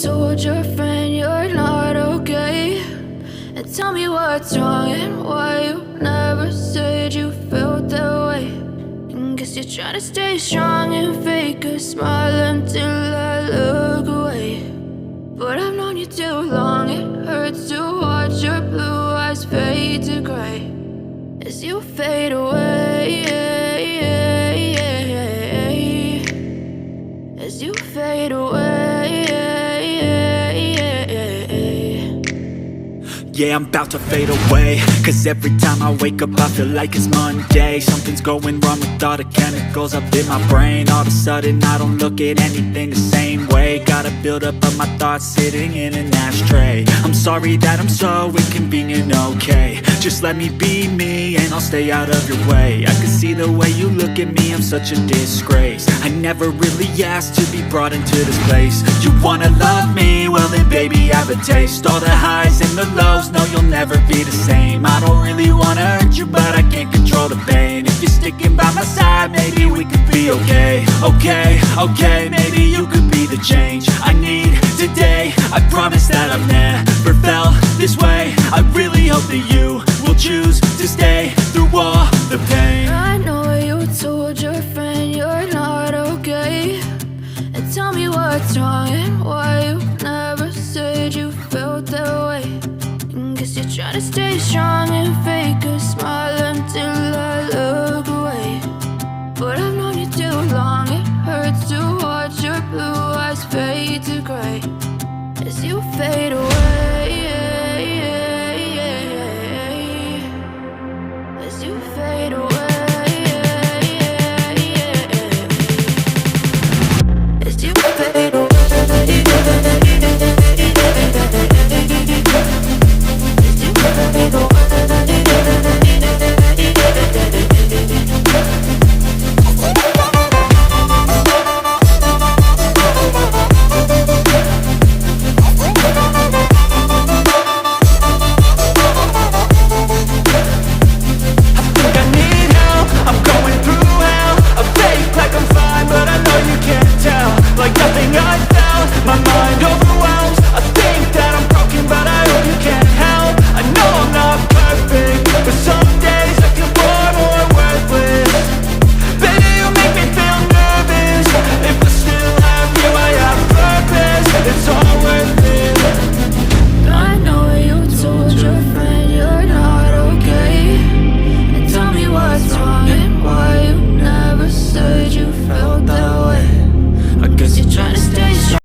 told your friend you're not okay, and tell me what's wrong and why you never said you felt that way. And guess you're trying to stay strong and fake a smile until I look away. But I've known you too long, it hurts to watch your blue eyes fade to gray as you fade away, as you fade away. Yeah, I'm about to fade away, cause every time I wake up I feel like it's Monday. Something's going wrong with all the chemicals up in my brain. All of a sudden I don't look at anything the same way. Got a buildup of my thoughts sitting in an ashtray. I'm sorry that I'm so inconvenient, okay. Just let me be me and I'll stay out of your way. I can see the way you look at me, I'm such a disgrace. I never really asked to be brought into this place. You wanna love me? Well then baby I have a taste. All the highs and the lows, no you'll never be the same. I don't really wanna hurt you but I can't control the pain. If you're sticking by my side maybe we could be okay. Okay, maybe you could be the change I need today. I promise that I've never felt this way. I really hope that you will choose to stay through all the pain. I know you told your friend you're not okay, and tell me what's wrong and why you never said you felt that way. And guess you're trying to stay strong and fake a smile until I look away. But I've known you too long, it hurts to watch your blue eyes fade to gray as you fade away, as you fade away, as you fade away, as you fade away. Like nothing I felt, my mind over